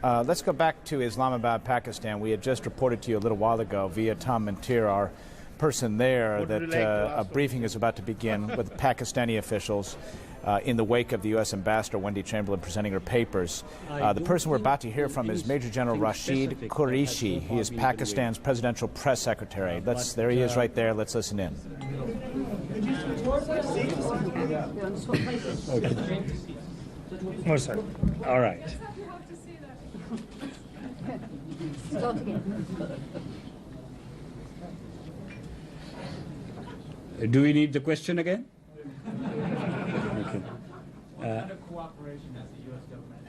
Let's go back to Islamabad, Pakistan. We had just reported to you a little while ago via Tom Mantir, our person there, that a briefing is about to begin with Pakistani officials in the wake of the U.S. Ambassador Wendy Chamberlain presenting her papers. The person we're about to hear from is Major General Rashid Qureshi. He is Pakistan's presidential press secretary. There he is right there. Let's listen in. Okay. Oh, sorry. All right. Do we need the question again? Okay. What kind of cooperation has the U.S. government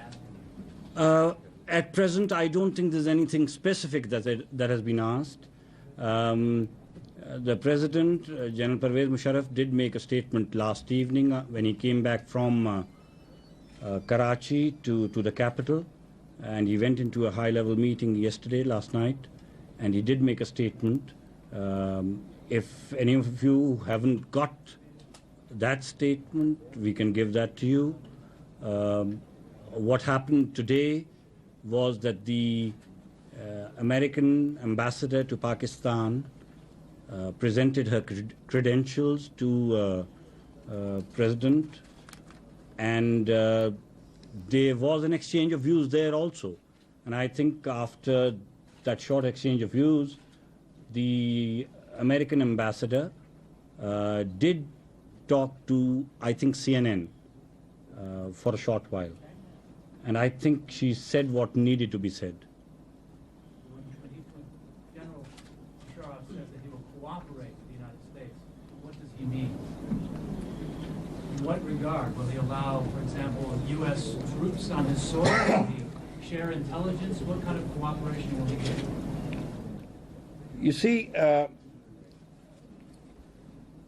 asked? At present, I don't think there's anything specific that has been asked. The President, General Pervez Musharraf, did make a statement last evening when he came back from Karachi to the capital, and he went into a high-level meeting last night, and he did make a statement. If any of you haven't got that statement, we can give that to you. What happened today was that the American ambassador to Pakistan presented her credentials to President, and there was an exchange of views there also. And I think after that short exchange of views, the American ambassador did talk to, I think, CNN for a short while. And I think she said what needed to be said. General Musharraf says that he will cooperate with the United States. What does he mean? In what regard? Will he allow, for example, U.S. troops on his soil? Will he share intelligence? What kind of cooperation will he give? You see,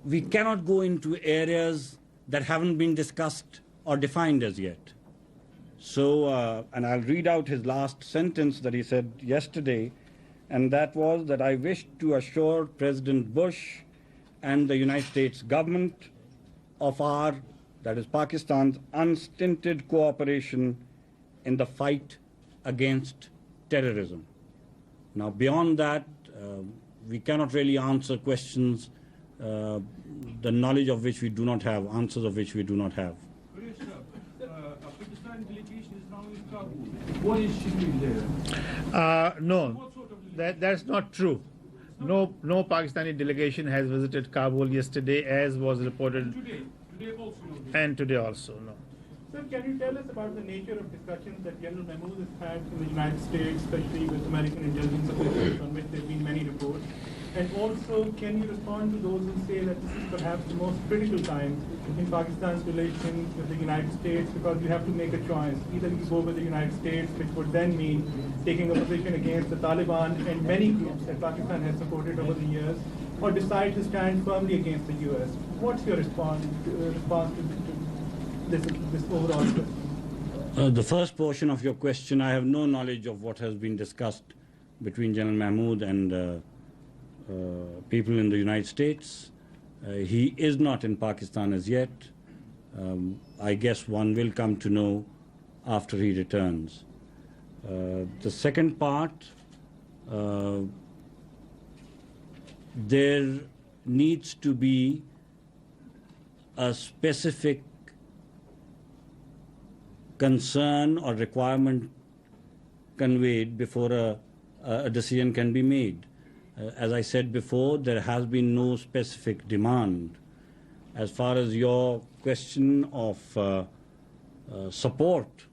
we cannot go into areas that haven't been discussed or defined as yet. So, and I'll read out his last sentence that he said yesterday, and that was that I wish to assure President Bush and the United States government of our, that is Pakistan's, unstinted cooperation in the fight against terrorism. Now, beyond that, we cannot really answer questions, the knowledge of which we do not have, answers of which we do not have. A Pakistani delegation is now in Kabul. What is she doing there? No, that's not true. No Pakistani delegation has visited Kabul yesterday, as was reported. Today also. And today also, no. Sir, can you tell us about the nature of discussions that General Mahmood has had in the United States, especially with American intelligence officials, on which there have been many reports? And also, can you respond to those who say that this is perhaps the most critical time in Pakistan's relations with the United States, because you have to make a choice. Either you go with the United States, which would then mean taking a position against the Taliban and many groups that Pakistan has supported over the years, or decide to stand firmly against the U.S. What's your response to this overall question? The first portion of your question, I have no knowledge of what has been discussed between General Mahmood and people in the United States. He is not in Pakistan as yet. I guess one will come to know after he returns. The second part, there needs to be a specific concern or requirement conveyed before a decision can be made. As I said before, there has been no specific demand. As far as your question of support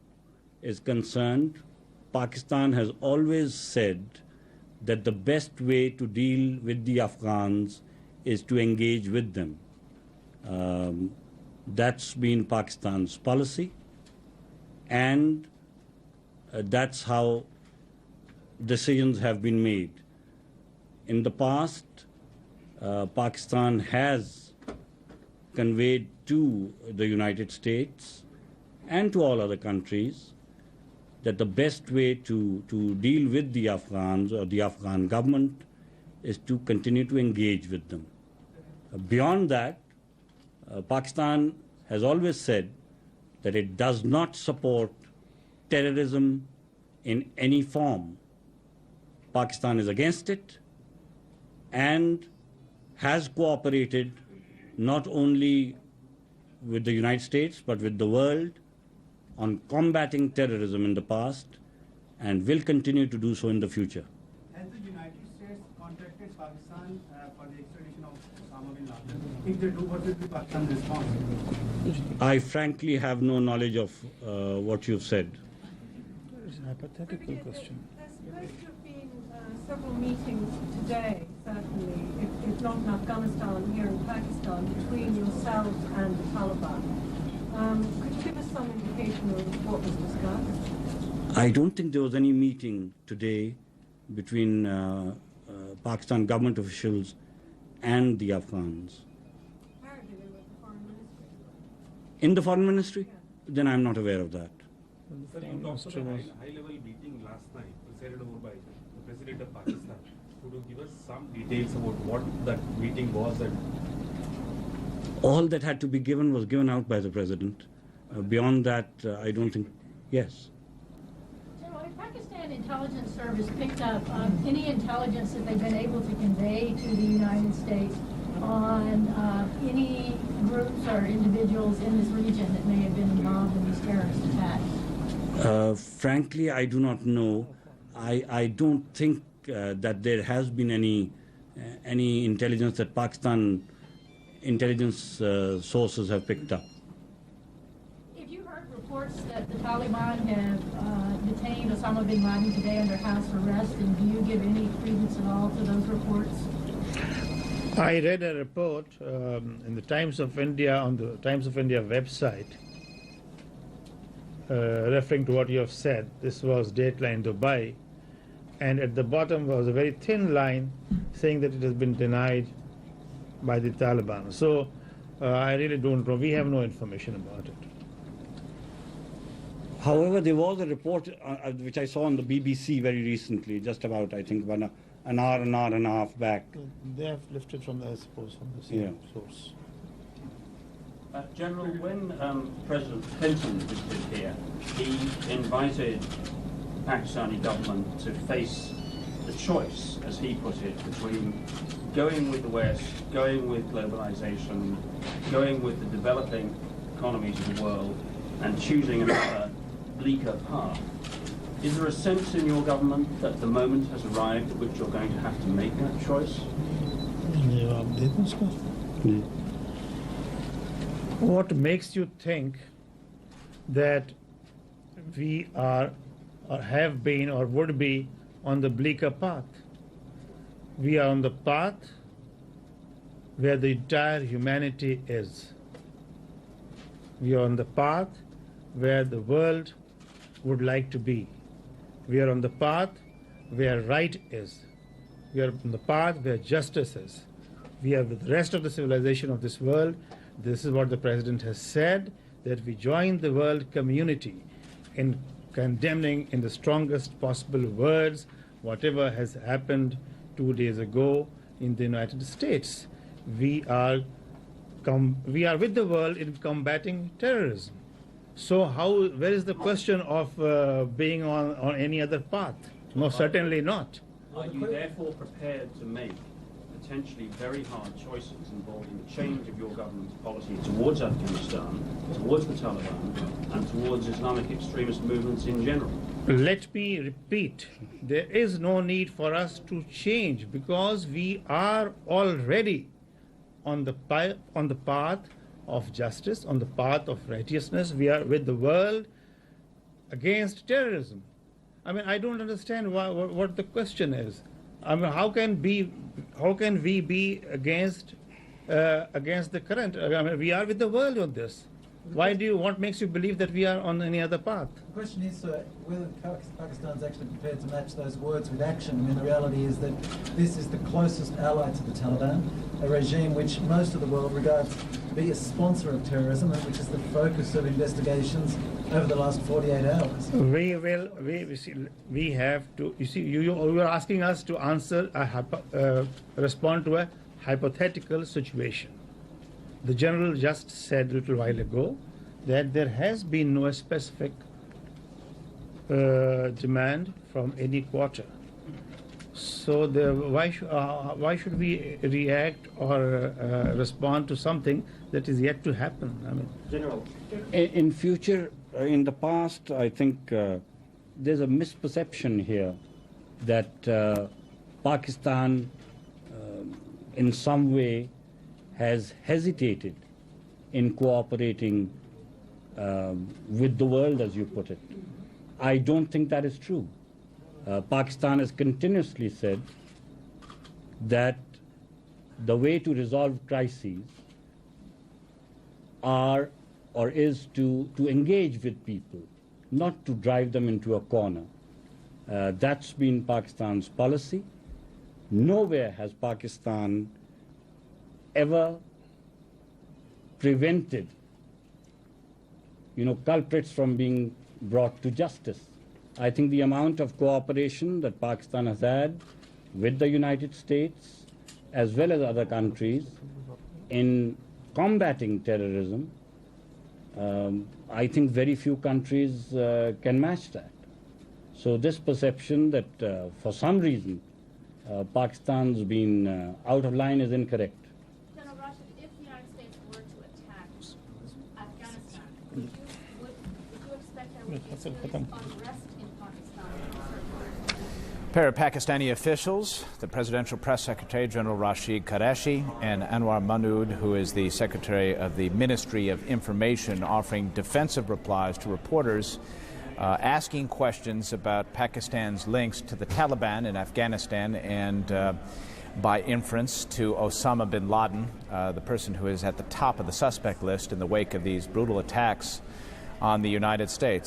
is concerned, Pakistan has always said that the best way to deal with the Afghans is to engage with them. That's been Pakistan's policy, and that's how decisions have been made. In the past, Pakistan has conveyed to the United States and to all other countries that the best way to deal with the Afghans or the Afghan government is to continue to engage with them. Beyond that, Pakistan has always said that it does not support terrorism in any form. Pakistan is against it and has cooperated not only with the United States but with the world on combating terrorism in the past and will continue to do so in the future. Has the United States contacted Pakistan for the extradition of Osama bin Laden? If they do, what will be Pakistan's response? I frankly have no knowledge of what you've said. It's a hypothetical question. There's supposed to have been several meetings today, certainly, if not in Afghanistan, here in Pakistan, between yourselves and the Taliban. Could you give us some indication of what was discussed? I don't think there was any meeting today between Pakistan government officials and the Afghans. Apparently they were at the foreign ministry. In the foreign ministry? Then I'm not aware of that. Sir, you talked about a high-level meeting last night presided over by the President of Pakistan. Could you give us some details about what that meeting was? And All that had to be given was given out by the President. Beyond that, I don't think... Yes. General, if Pakistan Intelligence Service picked up any intelligence that they've been able to convey to the United States on any groups or individuals in this region that may have been involved in these terrorist attacks? Frankly, I do not know. I don't think that there has been any intelligence that Pakistan intelligence sources have picked up. If you heard reports that the Taliban have detained Osama bin Laden today under house arrest, and do you give any credence at all to those reports? I read a report in the Times of India, on the Times of India website, referring to what you have said. This was Dateline Dubai, and at the bottom was a very thin line saying that it has been denied by the Taliban. So I really don't know. We have no information about it. However, there was a report which I saw on the BBC very recently, just about, I think, an hour and a half back. They have lifted from, I suppose, from the same source. General, when President Clinton visited here, he invited the Pakistani government to face the choice, as he put it, between going with the West, going with globalization, going with the developing economies of the world, and choosing another bleaker path. Is there a sense in your government that the moment has arrived at which you're going to have to make that choice? What makes you think that we are, or have been, or would be on the bleaker path? We are on the path where the entire humanity is. We are on the path where the world would like to be. We are on the path where right is. We are on the path where justice is. We are with the rest of the civilization of this world. This is what the President has said, that we join the world community in condemning in the strongest possible words whatever has happened 2 days ago in the United States. We are with the world in combating terrorism. So where is the question of being on any other path? No, certainly not. Are you therefore prepared to make potentially very hard choices involving the change of your government's policy towards Afghanistan, towards the Taliban, and towards Islamic extremist movements in general? Let me repeat, there is no need for us to change because we are already on the path of justice, on the path of righteousness. We are with the world against terrorism. I mean, I don't understand what the question is. I mean, how can we be against the current? I mean, we are with the world on this. What makes you believe that we are on any other path? The question is whether Pakistan's actually prepared to match those words with action. I mean, the reality is that this is the closest ally to the Taliban, a regime which most of the world regards to be a sponsor of terrorism, and which is the focus of investigations over the last 48 hours. We have to, you are asking us to answer, respond to a hypothetical situation. The General just said a little while ago that there has been no specific demand from any quarter. So why should we react or respond to something that is yet to happen? I mean, General, in future, in the past, I think there's a misperception here that Pakistan, in some way, has hesitated in cooperating with the world, as you put it. I don't think that is true. Pakistan has continuously said that the way to resolve crises are or is to engage with people, not to drive them into a corner. That's been Pakistan's policy. Nowhere has Pakistan ever prevented, culprits from being brought to justice. I think the amount of cooperation that Pakistan has had with the United States as well as other countries in combating terrorism, I think very few countries can match that. So this perception that for some reason Pakistan's been out of line is incorrect. General Rashid, if the United States were to attack Afghanistan, would you expect there would be serious unrest in Pakistan? A pair of Pakistani officials, the Presidential Press Secretary, General Rashid Qureshi, and Anwar Mahmood, who is the Secretary of the Ministry of Information, offering defensive replies to reporters asking questions about Pakistan's links to the Taliban in Afghanistan and by inference to Osama bin Laden, the person who is at the top of the suspect list in the wake of these brutal attacks on the United States.